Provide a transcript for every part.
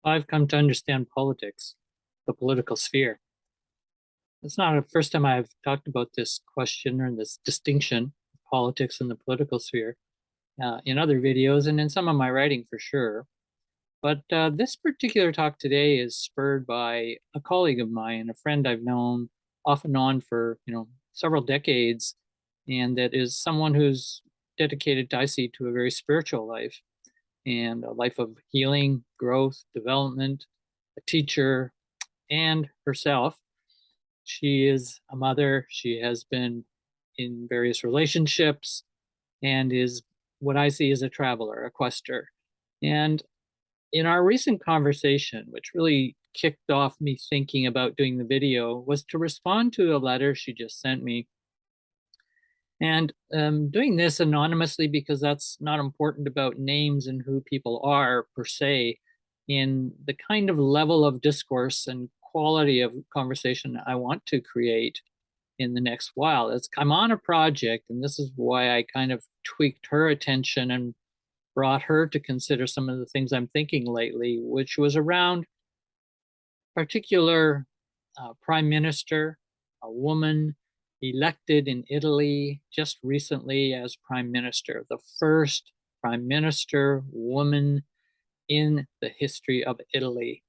I've come to understand politics, the political sphere. It's not the first time I've talked about this question or this distinction, politics and the political sphere, in other videos and in some of my writing for sure. But this particular talk today is spurred by a colleague of mine, a friend I've known off and on for several decades, and that is someone who's dedicated, I see, to a very spiritual life and a life of healing, growth, development, a teacher, and herself. She is a mother. She has been in various relationships and is what I see as a traveler, a quester. And in our recent conversation, which really kicked off me thinking about doing the video, was to respond to a letter she just sent me. And doing this anonymously because that's not important about names and who people are per se, in the kind of level of discourse and quality of conversation I want to create in the next while. I'm on a project, and this is why I kind of tweaked her attention and brought her to consider some of the things I'm thinking lately, which was around particular prime minister, a woman elected in Italy just recently as prime minister, the first prime minister woman in the history of Italy.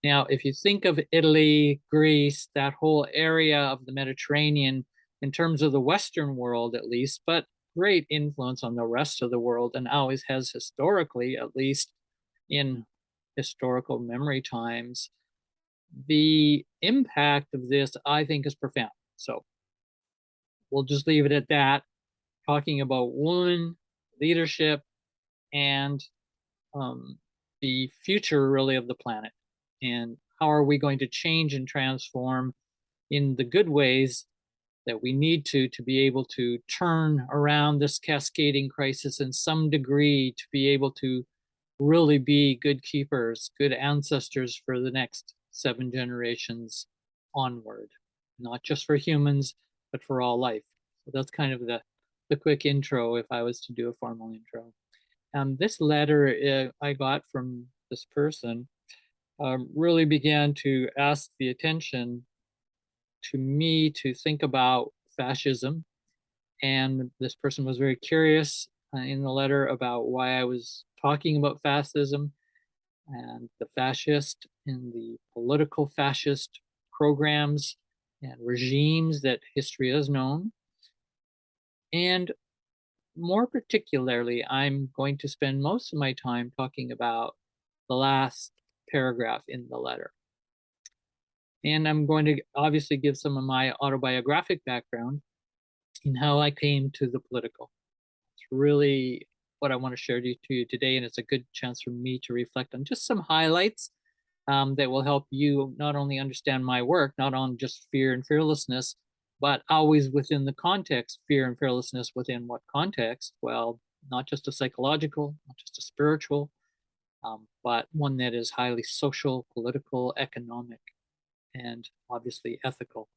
Now, if you think of Italy, Greece, that whole area of the Mediterranean, in terms of the Western world at least, but great influence on the rest of the world, and always has historically, at least in historical memory times, the impact of this, I think, is profound. So we'll just leave it at that, talking about women, leadership, and the future, really, of the planet. And how are we going to change and transform in the good ways that we need to be able to turn around this cascading crisis in some degree, to be able to really be good keepers, good ancestors for the next 7 generations onward, not just for humans, but for all life. So that's kind of the quick intro if I was to do a formal intro. This letter I got from this person really began to ask the attention to me to think about fascism. And this person was very curious in the letter about why I was talking about fascism and the fascist and the political fascist programs and regimes that history has known. And more particularly, I'm going to spend most of my time talking about the last paragraph in the letter. And I'm going to obviously give some of my autobiographic background in how I came to the political. It's really what I want to share to you today, and it's a good chance for me to reflect on just some highlights that will help you not only understand my work, not on just fear and fearlessness, but always within the context, fear and fearlessness within what context? Well, not just a psychological, not just a spiritual, but one that is highly social, political, economic, and obviously ethical.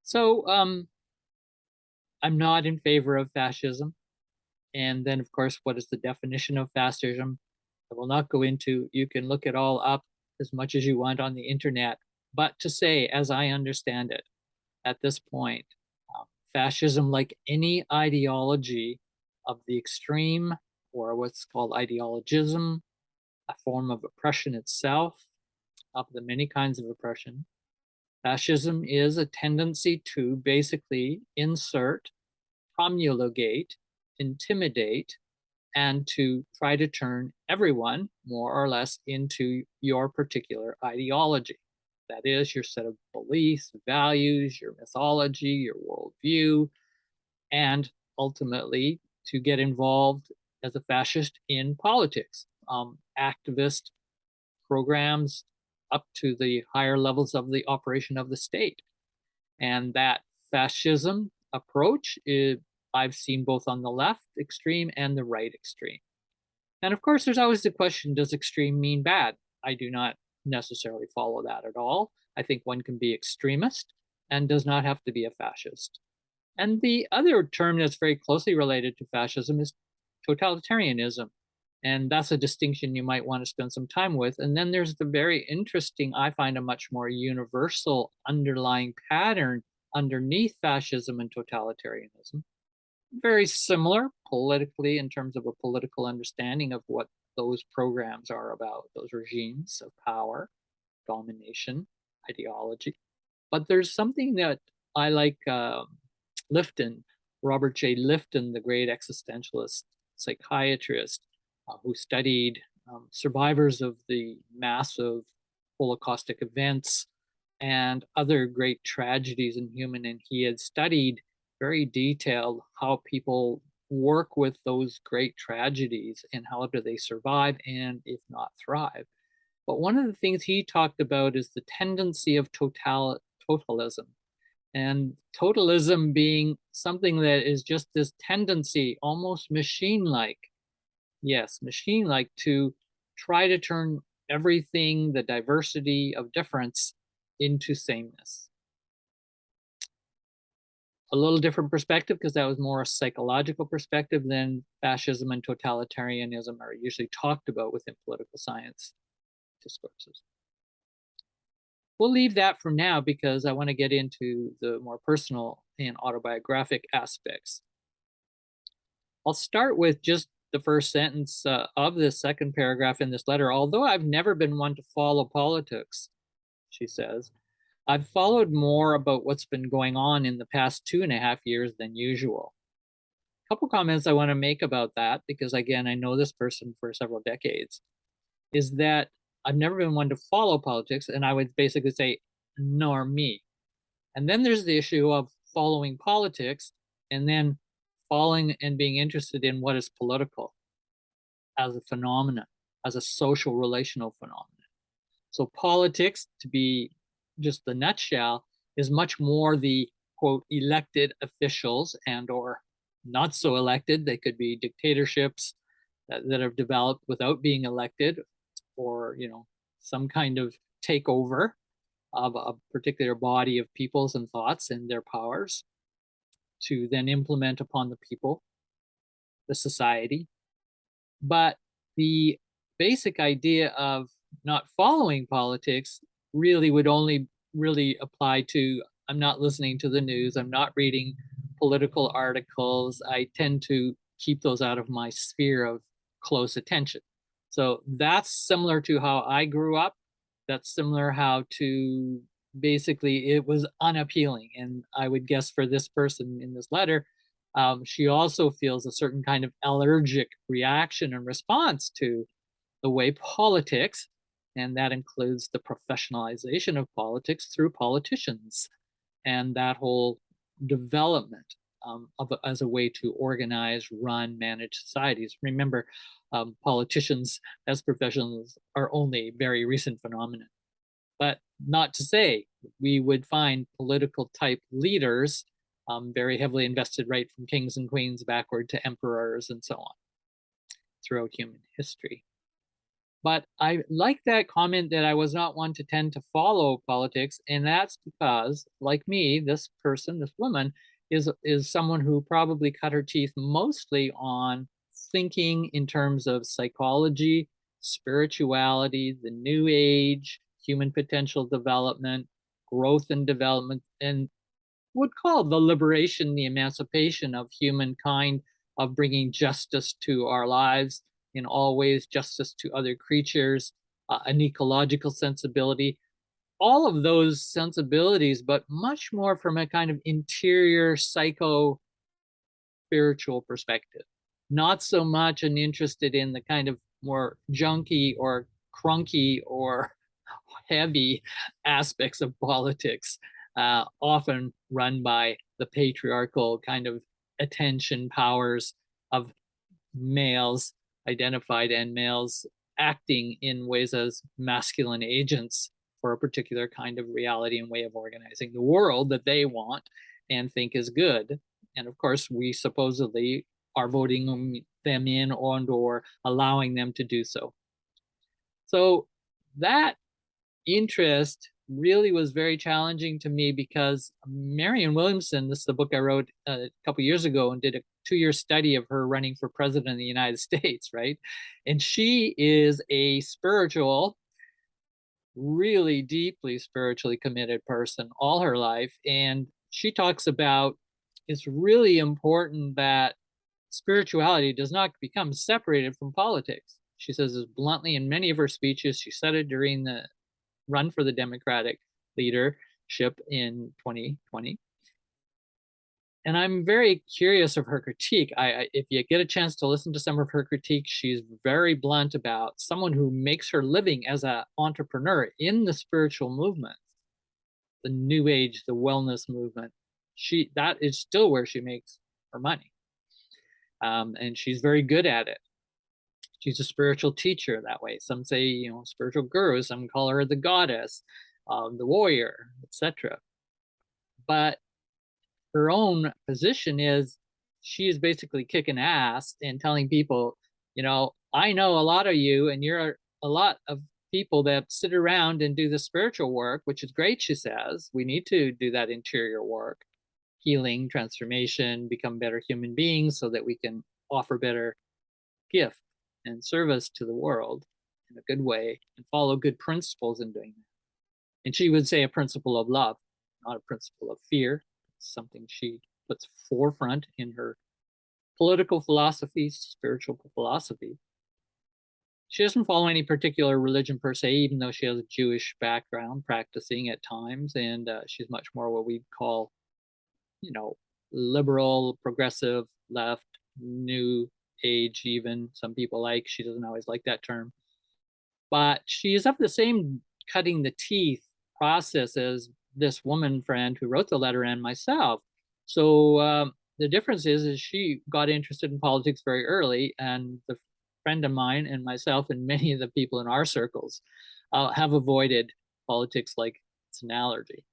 So I'm not in favor of fascism. And then, of course, what is the definition of fascism? I will not go into. You can look it all up as much as you want on the internet. But to say, as I understand it at this point, fascism, like any ideology of the extreme, or what's called ideologism, a form of oppression itself, of the many kinds of oppression, fascism is a tendency to basically insert, promulgate, intimidate, and to try to turn everyone more or less into your particular ideology. That is your set of beliefs, values, your mythology, your worldview, and ultimately to get involved as a fascist in politics, activist programs up to the higher levels of the operation of the state. And that fascism approach I've seen both on the left extreme and the right extreme. And of course, there's always the question, does extreme mean bad? I do not necessarily follow that at all. I think one can be extremist and does not have to be a fascist. And the other term that's very closely related to fascism is totalitarianism. And that's a distinction you might want to spend some time with. And then there's the very interesting, I find a much more universal underlying pattern underneath fascism and totalitarianism. Very similar politically in terms of a political understanding of what those programs are about, those regimes of power, domination, ideology. But there's something that I like Lifton, Robert J. Lifton, the great existentialist psychiatrist who studied survivors of the massive Holocaustic events and other great tragedies in human. And he had studied very detailed how people work with those great tragedies and how do they survive and, if not, thrive. But one of the things he talked about is the tendency of totalism. And totalism being something that is just this tendency, almost machine-like, yes, machine-like, to try to turn everything, the diversity of difference, into sameness. A little different perspective because that was more a psychological perspective than fascism and totalitarianism are usually talked about within political science discourses. We'll leave that for now because I want to get into the more personal and autobiographic aspects. I'll start with just the first sentence of this second paragraph in this letter. Although I've never been one to follow politics, she says, I've followed more about what's been going on in the past 2.5 years than usual. A couple comments I want to make about that, because again, I know this person for several decades, is that I've never been one to follow politics, and I would basically say, nor me. And then there's the issue of following politics and then following and being interested in what is political as a phenomenon, as a social relational phenomenon. So politics, to be just the nutshell, is much more the quote elected officials and or not so elected. They could be dictatorships that have developed without being elected, or some kind of takeover of a particular body of peoples and thoughts and their powers to then implement upon the people, the society. But the basic idea of not following politics really would only really apply to, I'm not listening to the news, I'm not reading political articles, I tend to keep those out of my sphere of close attention. So that's similar to how I grew up. That's similar how to basically it was unappealing. And I would guess for this person in this letter, she also feels a certain kind of allergic reaction and response to the way politics, and that includes the professionalization of politics through politicians and that whole development as a way to organize, run, manage societies. Remember, politicians as professionals are only a very recent phenomenon. But not to say we would find political type leaders very heavily invested right from kings and queens backward to emperors and so on throughout human history. But I like that comment that I was not one to tend to follow politics, and that's because, like me, this person, this woman, is someone who probably cut her teeth mostly on thinking in terms of psychology, spirituality, the new age, human potential development, growth and development, and would call the liberation, the emancipation of humankind, of bringing justice to our lives in all ways, justice to other creatures, an ecological sensibility, all of those sensibilities, but much more from a kind of interior psycho spiritual perspective. Not so much an interested in the kind of more junky or crunky or heavy aspects of politics, often run by the patriarchal kind of attention powers of males identified and males acting in ways as masculine agents for a particular kind of reality and way of organizing the world that they want and think is good. And of course, we supposedly are voting them in or allowing them to do so. So that interest really was very challenging to me because Marianne Williamson, this is the book I wrote a couple years ago and did a 2-year study of her running for president of the United States, right? And she is a spiritual, really deeply spiritually committed person all her life. And she talks about it's really important that spirituality does not become separated from politics. She says this bluntly in many of her speeches. She said it during the run for the Democratic leadership in 2020. And I'm very curious of her critique. If you get a chance to listen to some of her critique, she's very blunt about someone who makes her living as an entrepreneur in the spiritual movement, the New Age, the wellness movement. That is still where she makes her money, and she's very good at it. She's a spiritual teacher that way. Some say, spiritual guru. Some call her the goddess, the warrior, etc. But her own position is she is basically kicking ass and telling people, I know a lot of you, and you're a lot of people that sit around and do the spiritual work, which is great, she says. We need to do that interior work, healing, transformation, become better human beings so that we can offer better gift and service to the world in a good way and follow good principles in doing that. And she would say a principle of love, not a principle of fear. It's something she puts forefront in her political philosophy, spiritual philosophy. She doesn't follow any particular religion per se, even though she has a Jewish background practicing at times. And she's much more what we'd call, liberal, progressive, left, new age, even some people like. She doesn't always like that term. But she is of the same cutting the teeth process as this woman friend who wrote the letter and myself. So the difference is she got interested in politics very early, and the friend of mine and myself and many of the people in our circles have avoided politics like it's an allergy.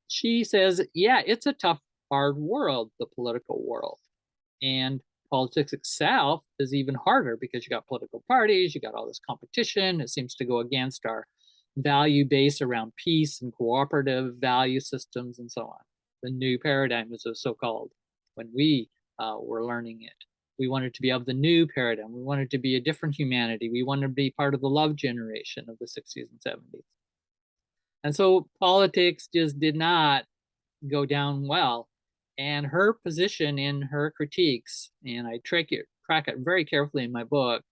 She says, yeah, it's a tough, hard world, the political world. And politics itself is even harder because you got political parties, you got all this competition. It seems to go against our value base around peace and cooperative value systems and so on. The new paradigm is so-called when we were learning it. We wanted to be of the new paradigm. We wanted to be a different humanity. We wanted to be part of the love generation of the 60s and 70s. And so politics just did not go down well. And her position in her critiques, and I track it very carefully in my book,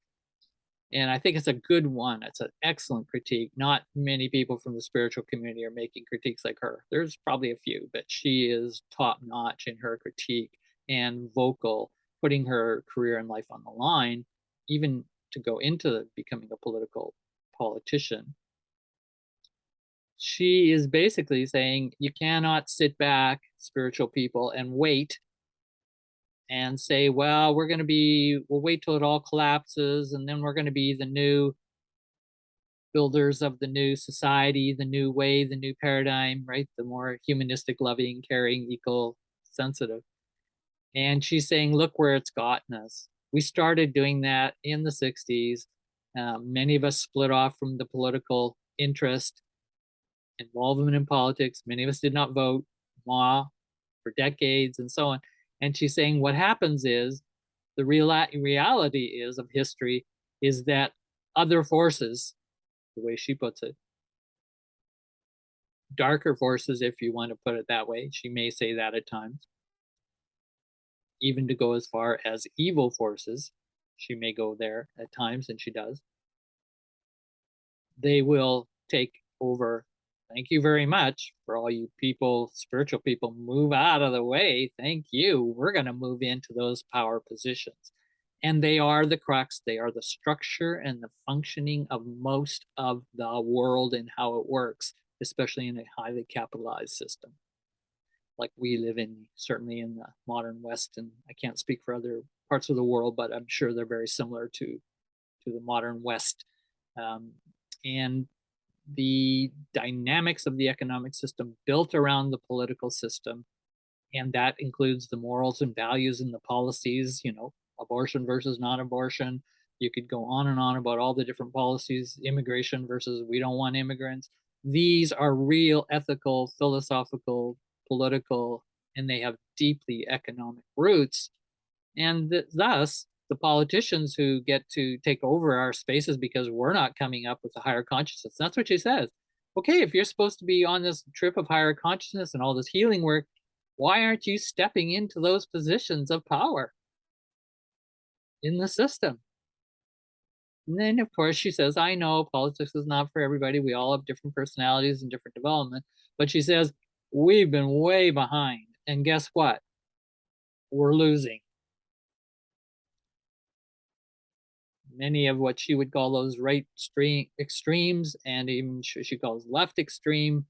and I think it's a good one. It's an excellent critique. Not many people from the spiritual community are making critiques like her. There's probably a few, but she is top notch in her critique and vocal, putting her career and life on the line, even to go into becoming a politician. She is basically saying you cannot sit back, spiritual people, and wait and say, well, we'll wait till it all collapses, and then we're going to be the new builders of the new society, the new way, the new paradigm, right? The more humanistic, loving, caring, equal, sensitive. And she's saying, look where it's gotten us. We started doing that in the 60s. Many of us split off from the political interest, involvement in politics. Many of us did not vote for decades and so on. And she's saying what happens is the reality is of history is that other forces, the way she puts it, darker forces, if you want to put it that way, she may say that at times, even to go as far as evil forces, she may go there at times, and she does. They will take over. Thank you very much for all you people, spiritual people, move out of the way. Thank you. We're going to move into those power positions. And they are the crux. They are the structure and the functioning of most of the world and how it works, especially in a highly capitalized system like we live in, certainly in the modern West. And I can't speak for other parts of the world, but I'm sure they're very similar to the modern West. And the dynamics of the economic system built around the political system, and that includes the morals and values and the policies, abortion versus non-abortion, You could go on and on about all the different policies, immigration versus we don't want immigrants. These are real ethical, philosophical, political, and they have deeply economic roots. And thus, the politicians who get to take over our spaces because we're not coming up with a higher consciousness. That's what she says. Okay, if you're supposed to be on this trip of higher consciousness and all this healing work, why aren't you stepping into those positions of power in the system? And then, of course, she says, I know politics is not for everybody. We all have different personalities and different development. But she says, we've been way behind. And guess what? We're losing. Many of what she would call those right extremes, and even she calls left extreme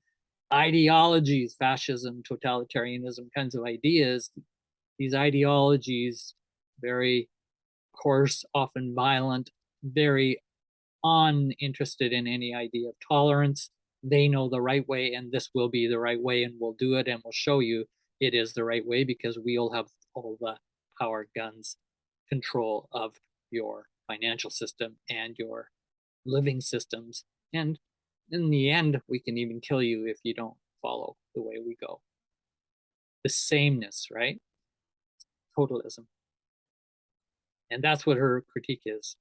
ideologies, fascism, totalitarianism kinds of ideas. These ideologies, very coarse, often violent, very uninterested in any idea of tolerance. They know the right way, and this will be the right way, and we'll do it, and we'll show you it is the right way because we'll have all the power, guns, control of your financial system and your living systems. And in the end, we can even kill you if you don't follow the way we go. The sameness, right? Totalism. And that's what her critique is.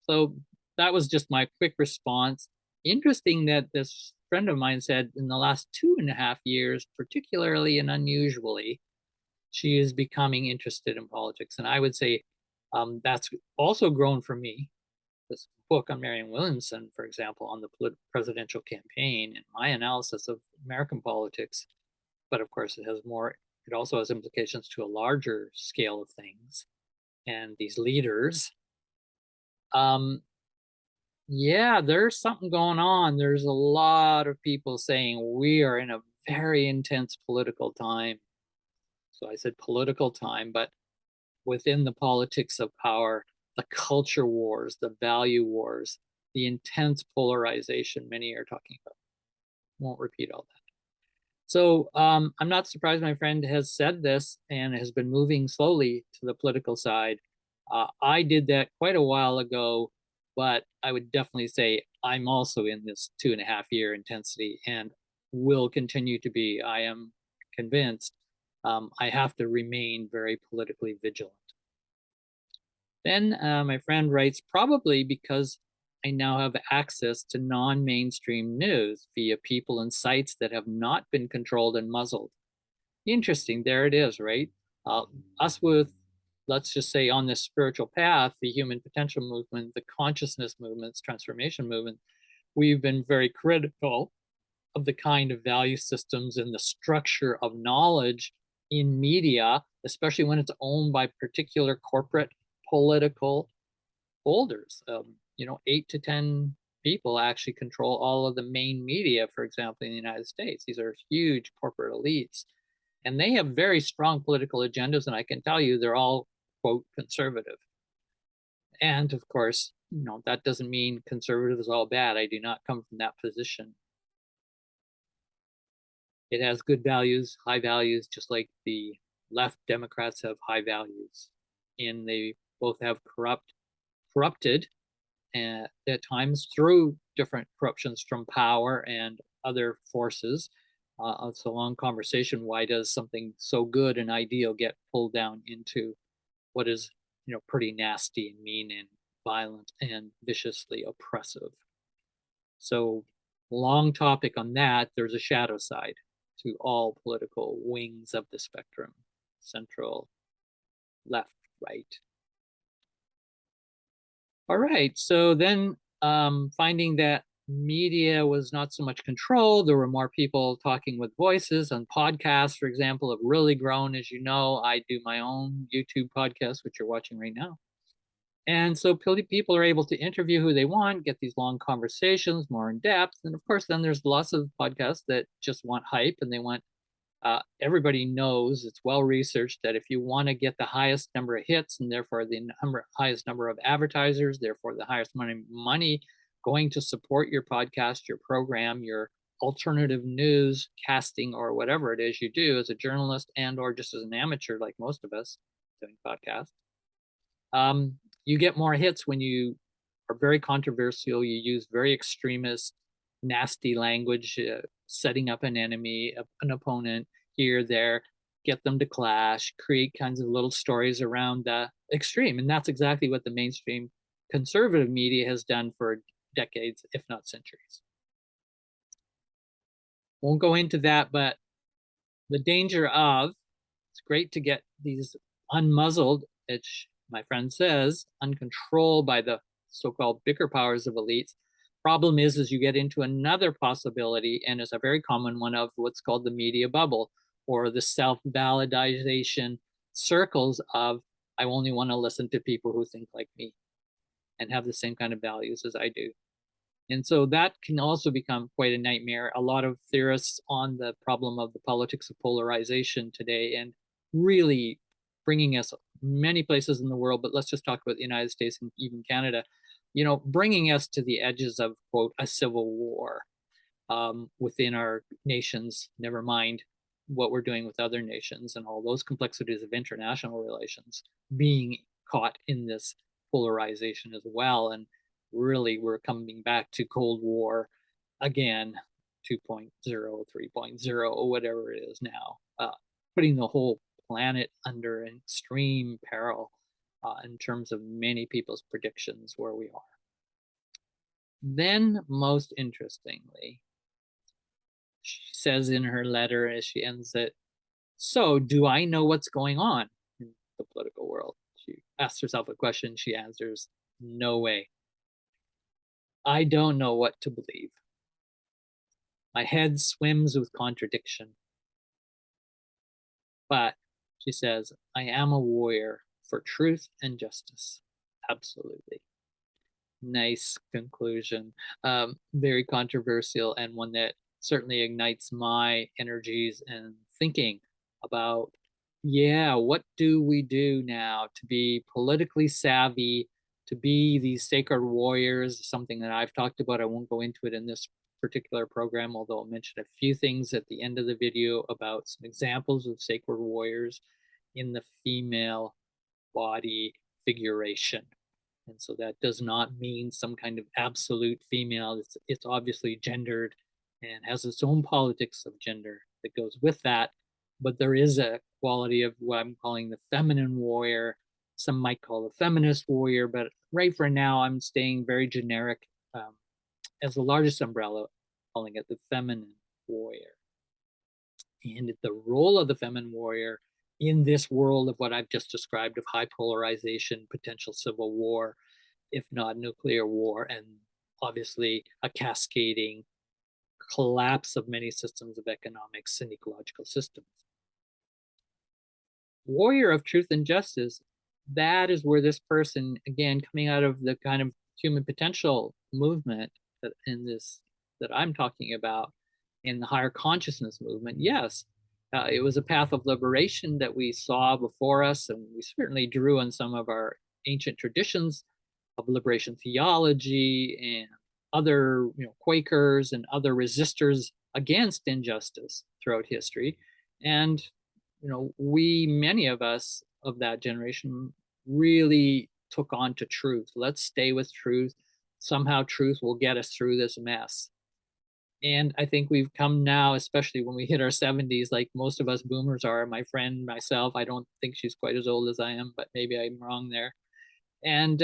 So that was just my quick response. Interesting that this friend of mine said in the last 2.5 years, particularly and unusually, she is becoming interested in politics. And I would say that's also grown for me. This book on Marianne Williamson, for example, on the presidential campaign and my analysis of American politics. But of course, it has more, it also has implications to a larger scale of things and these leaders. Yeah, there's something going on. There's a lot of people saying we are in a very intense political time. So I said political time, but within the politics of power, the culture wars, the value wars, the intense polarization many are talking about. Won't repeat all that. So I'm not surprised my friend has said this and has been moving slowly to the political side. I did that quite a while ago, but I would definitely say I'm also in this 2.5 year intensity and will continue to be. I am convinced I have to remain very politically vigilant. Then my friend writes, probably because I now have access to non-mainstream news via people and sites that have not been controlled and muzzled. Interesting, there it is, right? Us with, let's just say on this spiritual path, the human potential movement, the consciousness movements, transformation movement, we've been very critical of the kind of value systems and the structure of knowledge in media, especially when it's owned by particular corporate political holders. 8 to 10 people actually control all of the main media, for example, in the United States. These are huge corporate elites, and they have very strong political agendas, and I can tell you they're all, quote, conservative. And of course, that doesn't mean conservative is all bad. I do not come from that position. It has good values, high values, just like the left Democrats have high values. And they both have corrupted at times through different corruptions from power and other forces. It's a long conversation. Why does something so good and ideal get pulled down into what is, pretty nasty and mean and violent and viciously oppressive? So, long topic on that. There's a shadow side to all political wings of the spectrum: central, left, right. All right, so then finding that media was not so much controlled, there were more people talking with voices, and podcasts, for example, have really grown. As you know, I do my own YouTube podcast, which you're watching right now. And so people are able to interview who they want, get these long conversations, more in depth. And of course, then there's lots of podcasts that just want hype and they want everybody knows, it's well researched, that if you want to get the highest number of hits and therefore the highest number of advertisers, therefore the highest money going to support your podcast, your program, your alternative news casting, or whatever it is you do as a journalist and or just as an amateur like most of us doing podcasts, you get more hits when you are very controversial. You use very extremist, nasty language, setting up an enemy, an opponent here, there, get them to clash, create kinds of little stories around the extreme. And that's exactly what the mainstream conservative media has done for decades, if not centuries. Won't go into that, but the danger of, it's great to get these unmuzzled, which my friend says, uncontrolled by the so-called bigger powers of elites. Problem is you get into another possibility, and it's a very common one, of what's called the media bubble, or the self-validation circles of, I only want to listen to people who think like me and have the same kind of values as I do. And so that can also become quite a nightmare. A lot of theorists on the problem of the politics of polarization today, and really bringing us many places in the world, but let's just talk about the United States and even Canada, bringing us to the edges of, quote, a civil war within our nations, never mind what we're doing with other nations and all those complexities of international relations, being caught in this polarization as well. And really, we're coming back to Cold War again, 2.0, 3.0, whatever it is now, putting the whole planet under an extreme peril in terms of many people's predictions where we are. Then, most interestingly, she says in her letter as she ends it, so do I know what's going on in the political world? She asks herself a question. She answers, no way. I don't know what to believe. My head swims with contradiction. But, she says, I am a warrior for truth and justice. Absolutely. Nice conclusion. Very controversial, and one that certainly ignites my energies and thinking about, what do we do now to be politically savvy, to be these sacred warriors, something that I've talked about. I won't go into it in this particular program, although I'll mention a few things at the end of the video about some examples of sacred warriors in the female body figuration. And so that does not mean some kind of absolute female. It's obviously gendered and has its own politics of gender that goes with that. But there is a quality of what I'm calling the feminine warrior. Some might call a feminist warrior, but right for now, I'm staying very generic as the largest umbrella, calling it the feminine warrior. And the role of the feminine warrior in this world of what I've just described, of high polarization, potential civil war, if not nuclear war, and obviously a cascading collapse of many systems of economics and ecological systems. Warrior of truth and justice, that is where this person, again, coming out of the kind of human potential movement that I'm talking about, in the higher consciousness movement, yes, it was a path of liberation that we saw before us, and we certainly drew on some of our ancient traditions of liberation theology and other, Quakers and other resistors against injustice throughout history. And, many of us of that generation really took on to truth. Let's stay with truth. Somehow truth will get us through this mess. And I think we've come now, especially when we hit our 70s, like most of us boomers are, my friend, myself, I don't think she's quite as old as I am, but maybe I'm wrong there. And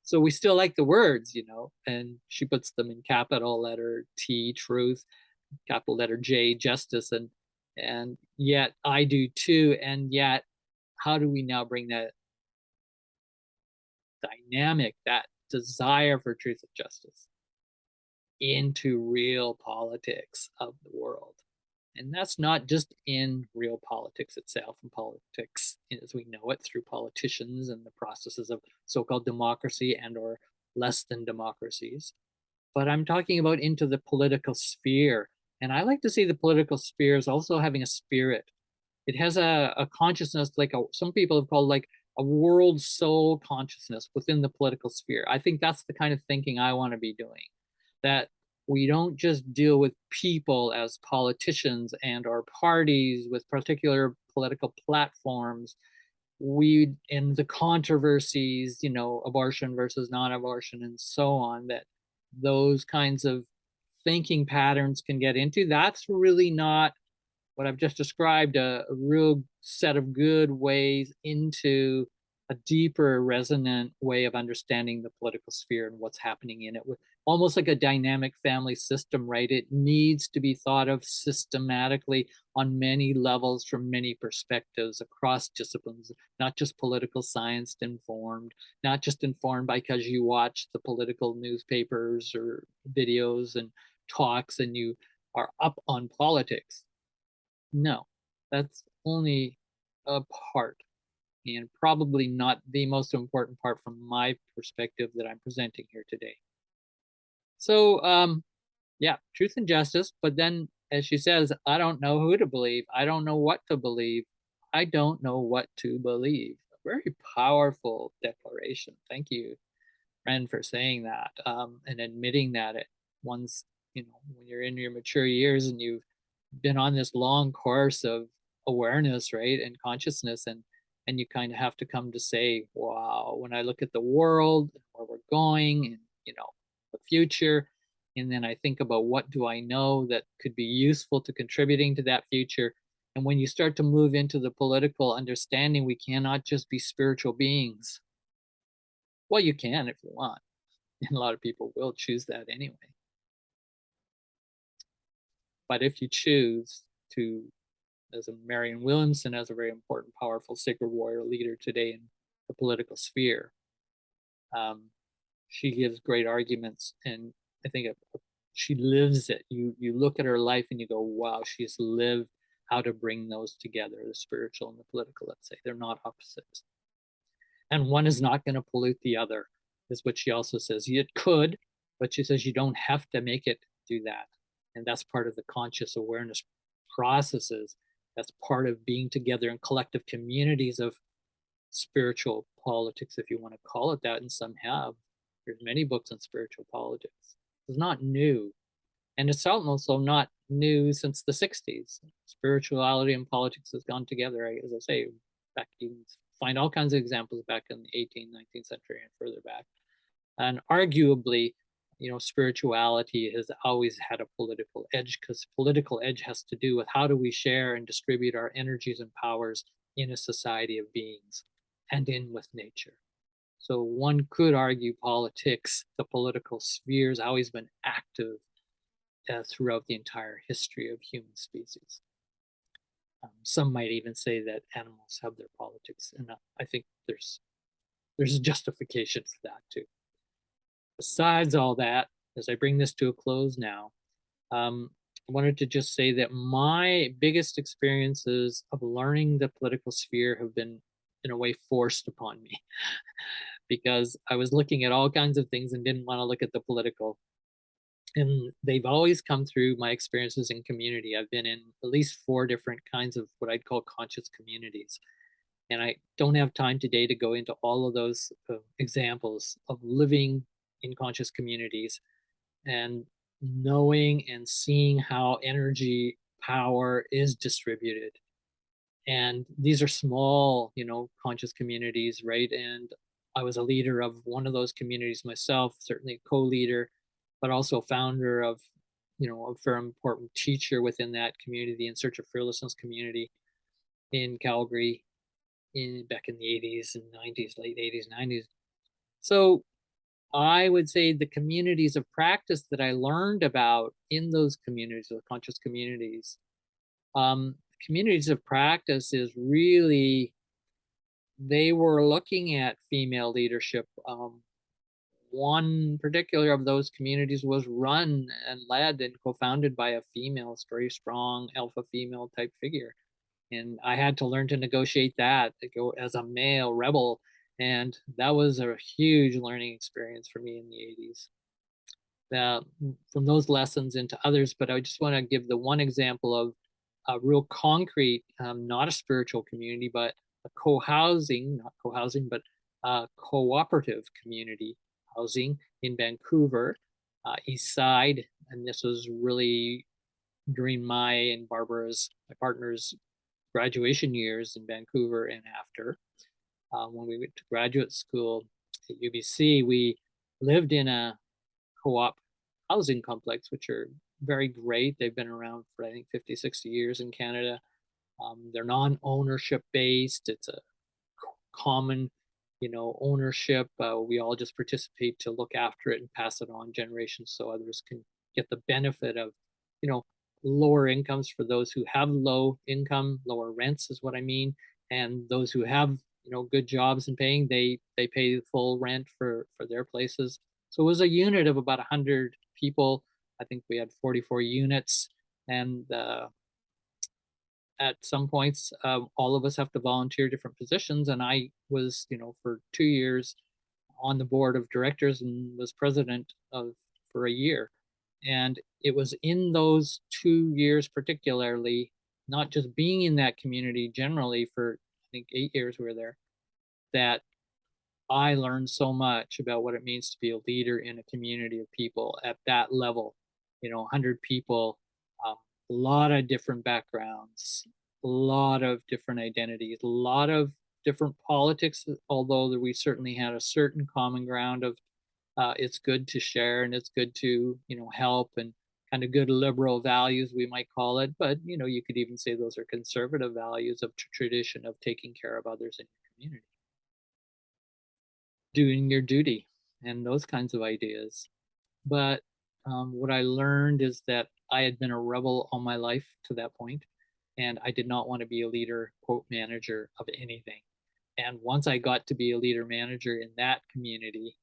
so we still like the words, and she puts them in capital letter T, truth, capital letter J, justice, and yet I do too. And yet, how do we now bring that dynamic, that desire for truth and justice into real politics of the world? And that's not just in real politics itself, and politics as we know it through politicians and the processes of so-called democracy and or less than democracies, but I'm talking about into the political sphere. And I like to see the political sphere as also having a spirit. It has a consciousness, like some people have called like a world soul consciousness within the political sphere. I think that's the kind of thinking I want to be doing, that we don't just deal with people as politicians and our parties with particular political platforms, we in the controversies, abortion versus non-abortion and so on, that those kinds of thinking patterns can get into. That's really not what I've just described, a real set of good ways into a deeper, resonant way of understanding the political sphere and what's happening in it, with almost like a dynamic family system, right? It needs to be thought of systematically on many levels from many perspectives across disciplines, not just political science informed, not just informed because you watch the political newspapers or videos and talks and you are up on politics. No, that's only a part, and probably not the most important part from my perspective that I'm presenting here today. So, yeah, truth and justice. But then, as she says, I don't know who to believe. I don't know what to believe. I don't know what to believe. A very powerful declaration. Thank you, Ren, for saying that, and admitting that it once, when you're in your mature years and you've been on this long course of awareness, right, and consciousness, and you kind of have to come to say, wow, when I look at the world, where we're going, and the future, and then I think about what do I know that could be useful to contributing to that future. And when you start to move into the political understanding, we cannot just be spiritual beings. Well, you can if you want, and a lot of people will choose that anyway. But if you choose to, as a Marianne Williamson, as a very important, powerful, sacred warrior leader today in the political sphere, she gives great arguments, and I think she lives it. You look at her life and you go, wow, she's lived how to bring those together, the spiritual and the political. Let's say they're not opposites, and one is not going to pollute the other, is what she also says. It could, but she says you don't have to make it do that, and that's part of the conscious awareness processes. That's part of being together in collective communities of spiritual politics, if you want to call it that, and some have. There's many books on spiritual politics. It's not new, and it's also not new since the 60s. Spirituality and politics has gone together, as I say, back, you can find all kinds of examples back in the 18th, 19th century and further back. And arguably, spirituality has always had a political edge, because political edge has to do with how do we share and distribute our energies and powers in a society of beings and in with nature. So one could argue politics, the political sphere, has always been active throughout the entire history of human species. Some might even say that animals have their politics, and I think there's a justification for that too. Besides all that, as I bring this to a close now, I wanted to just say that my biggest experiences of learning the political sphere have been, in a way, forced upon me because I was looking at all kinds of things and didn't want to look at the political. And they've always come through my experiences in community. I've been in at least 4 different kinds of what I'd call conscious communities. And I don't have time today to go into all of those examples of living in conscious communities and knowing and seeing how energy power is distributed. And these are small, conscious communities, right? And I was a leader of one of those communities myself, certainly a co-leader, but also founder of, a very important teacher within that community, the In Search of Fearlessness community in Calgary back in the 80s and 90s, late 80s, 90s. So I would say the communities of practice that I learned about in those communities, the conscious communities, communities of practice is really, they were looking at female leadership. One particular of those communities was run and led and co-founded by a female, very strong alpha female type figure. And I had to learn to negotiate that, to go as a male rebel. And that was a huge learning experience for me in the 80s. From those lessons into others, but I just want to give the one example of a real concrete, not a spiritual community, but a co-housing, not co-housing, but a cooperative community housing in Vancouver, East Side. And this was really during my and Barbara's, my partner's, graduation years in Vancouver and after. when we went to graduate school at UBC, we lived in a co-op housing complex, which are very great. They've been around for, I think, 50, 60 years in Canada. They're non-ownership based. It's a common, ownership. We all just participate to look after it and pass it on generations so others can get the benefit of, you know, lower incomes for those who have low income, lower rents is what I mean, and those who have, good jobs and paying, they pay full rent for their places. So it was a unit of about 100 people. I think we had 44 units, and at some points, all of us have to volunteer different positions. And I was, for 2 years on the board of directors and was president of for a year. And it was in those 2 years, particularly, not just being in that community generally for, I think, 8 years we were there, that I learned so much about what it means to be a leader in a community of people at that level. 100 people, a lot of different backgrounds, a lot of different identities, a lot of different politics, although we certainly had a certain common ground of it's good to share and it's good to, help, and kind of good liberal values, we might call it. But, you could even say those are conservative values of tradition of taking care of others in your community, doing your duty, and those kinds of ideas. But what I learned is that I had been a rebel all my life to that point, and I did not want to be a leader, quote, manager of anything. And once I got to be a leader manager in that community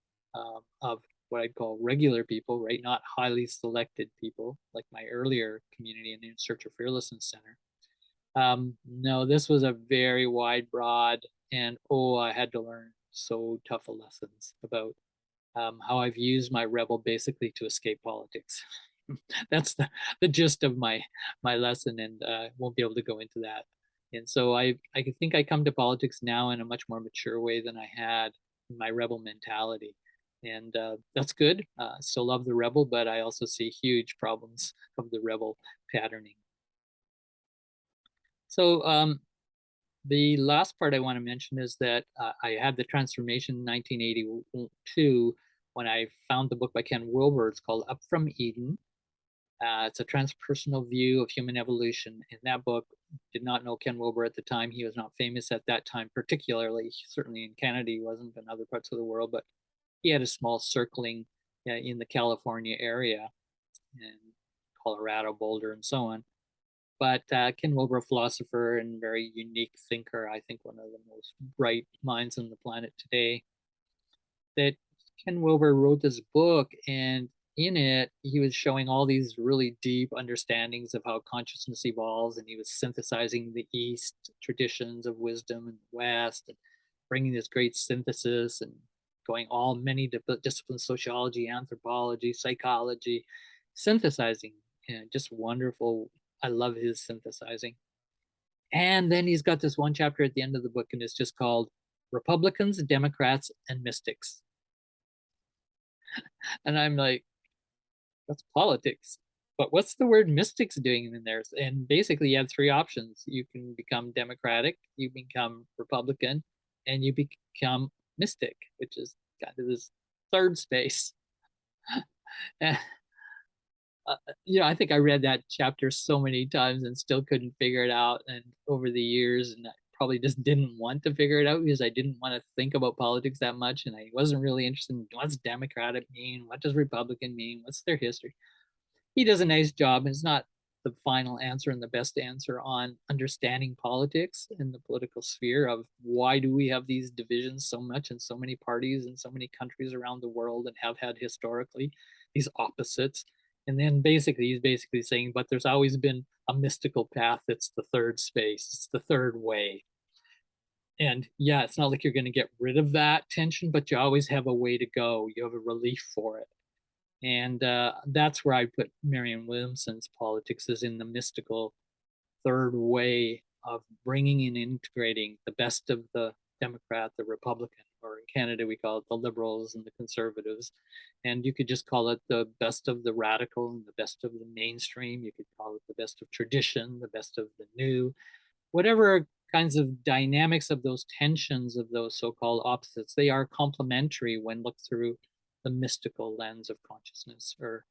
of what I'd call regular people, right? Not highly selected people like my earlier community in the In Search of Fearlessness Center. No, this was a very wide, broad, and I had to learn so tough lessons about how I've used my rebel basically to escape politics. That's the gist of my lesson, and won't be able to go into that. And so I think I come to politics now in a much more mature way than I had in my rebel mentality, and that's good. I still love the rebel, but I also see huge problems of the rebel patterning. So the last part I want to mention is that I had the transformation in 1982 when I found the book by Ken Wilber. It's called Up from Eden. It's a transpersonal view of human evolution. In that book, did not know Ken Wilber at the time. He was not famous at that time, particularly. Certainly in Canada, he wasn't, in other parts of the world, but he had a small circling in the California area, and Colorado, Boulder, and so on. But Ken Wilber, a philosopher and very unique thinker, I think one of the most bright minds on the planet today, that Ken Wilber wrote this book, and in it, he was showing all these really deep understandings of how consciousness evolves, and he was synthesizing the East traditions of wisdom and the West, and bringing this great synthesis and going all many disciplines, sociology, anthropology, psychology, synthesizing, and just wonderful. I love his synthesizing. And then he's got this one chapter at the end of the book, and it's just called Republicans, Democrats, and Mystics. And I'm like, that's politics. But what's the word mystics doing in there? And basically, you have three options. You can become Democratic, you become Republican, and you become mystic, which is kind of this third space. I think I read that chapter so many times and still couldn't figure it out. And over the years, and I probably just didn't want to figure it out because I didn't want to think about politics that much. And I wasn't really interested in what's Democratic mean? What does Republican mean? What's their history? He does a nice job. And it's not the final answer and the best answer on understanding politics in the political sphere of why do we have these divisions so much in so many parties in so many countries around the world and have had historically these opposites. And then he's basically saying, but there's always been a mystical path. It's the third space. It's the third way. And yeah, it's not like you're going to get rid of that tension, but you always have a way to go. You have a relief for it. And that's where I put Marianne Williamson's politics, is in the mystical third way of bringing and integrating the best of the Democrat, the Republican, or in Canada, we call it the liberals and the conservatives. And you could just call it the best of the radical and the best of the mainstream. You could call it the best of tradition, the best of the new. whatever kinds of dynamics of those tensions of those so-called opposites, they are complementary when looked through the mystical lens of consciousness, or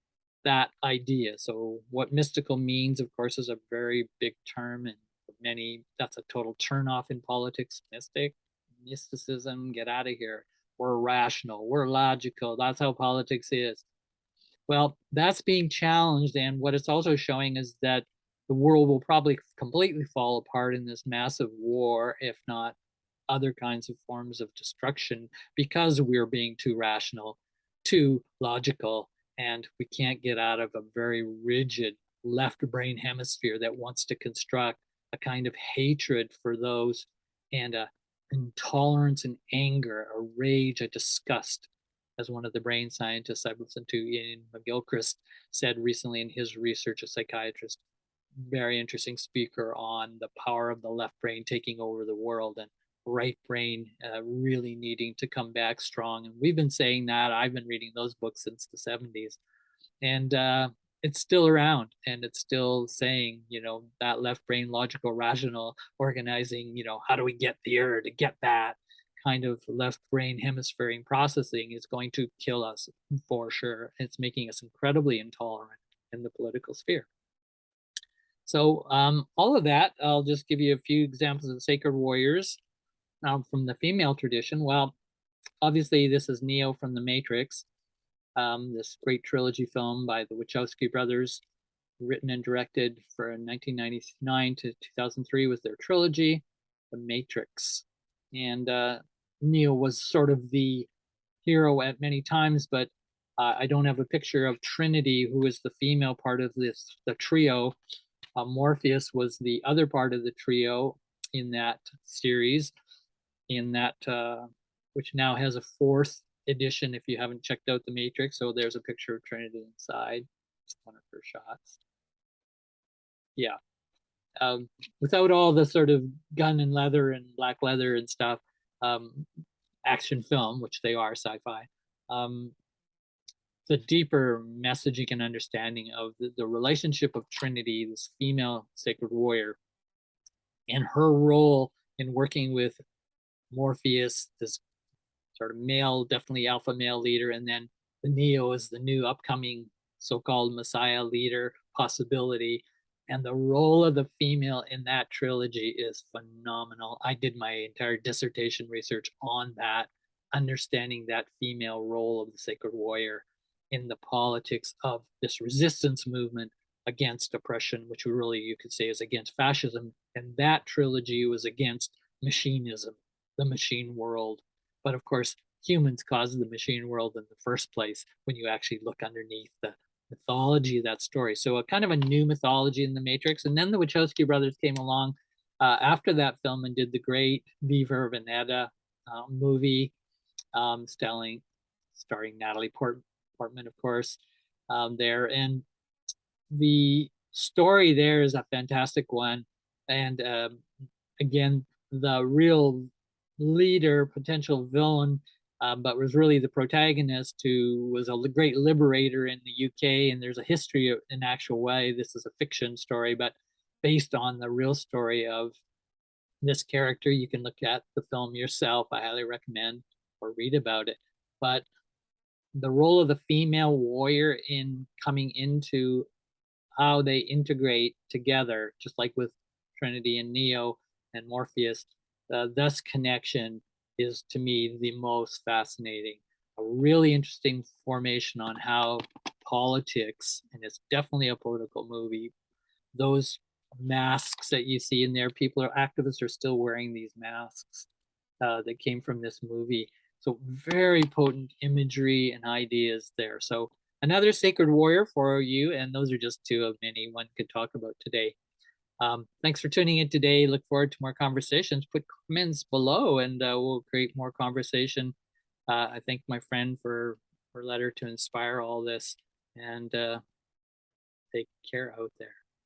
that idea. So what mystical means, of course, is a very big term, and for many, that's a total turnoff in politics. Mysticism, get out of here. We're rational, we're logical. That's how politics is. Well, that's being challenged, and what it's also showing is that the world will probably completely fall apart in this massive war, if not other kinds of forms of destruction, because we're being too rational, too logical, and we can't get out of a very rigid left brain hemisphere that wants to construct a kind of hatred for those, and a intolerance and anger, a rage, a disgust, as one of the brain scientists I've listened to, Ian McGilchrist, said recently in his research, a psychiatrist, very interesting speaker on the power of the left brain taking over the world, and right brain really needing to come back strong. And we've been saying that. I've been reading those books since the 70s. And it's still around, and it's still saying, that left brain, logical, rational organizing, how do we get there to get that kind of left brain hemisphere processing is going to kill us for sure. It's making us incredibly intolerant in the political sphere. So all of that, I'll just give you a few examples of sacred warriors from the female tradition. Well, obviously this is Neo from The Matrix, this great trilogy film by the Wachowski brothers, written and directed for 1999 to 2003 was their trilogy, The Matrix. And Neo was sort of the hero at many times, but I don't have a picture of Trinity, who is the female part of the trio. Morpheus was the other part of the trio in that series, which now has a fourth edition if you haven't checked out The Matrix. So there's a picture of Trinity inside. It's one of her shots. Yeah. Without all the sort of gun and leather and black leather and stuff, action film, which they are, sci-fi, the deeper messaging and understanding of the relationship of Trinity, this female sacred warrior, and her role in working with Morpheus, this sort of male, definitely alpha male leader, and then the Neo is the new upcoming so-called Messiah leader possibility. And the role of the female in that trilogy is phenomenal. I did my entire dissertation research on that, understanding that female role of the sacred warrior in the politics of this resistance movement against oppression, which really you could say is against fascism. And that trilogy was against machinism, the machine world. But of course, humans caused the machine world in the first place when you actually look underneath the mythology of that story. So a kind of a new mythology in The Matrix. And then the Wachowski brothers came along after that film and did the great V for Vendetta movie, starring Natalie Portman, of course, there. And the story there is a fantastic one. And again, the real leader, potential villain, but was really the protagonist, who was a great liberator in the UK. And there's a history of, in actual way, this is a fiction story, but based on the real story of this character. You can look at the film yourself. I highly recommend, or read about it. But the role of the female warrior in coming into how they integrate together, just like with Trinity and Neo and Morpheus, this connection is to me the most fascinating. A really interesting formation on how politics, and it's definitely a political movie, those masks that you see in there, activists are still wearing these masks that came from this movie. So very potent imagery and ideas there. So another sacred warrior for you, and those are just two of many one could talk about today. Thanks for tuning in today. Look forward to more conversations. Put comments below, and we'll create more conversation. I thank my friend for her letter to inspire all this, and take care out there.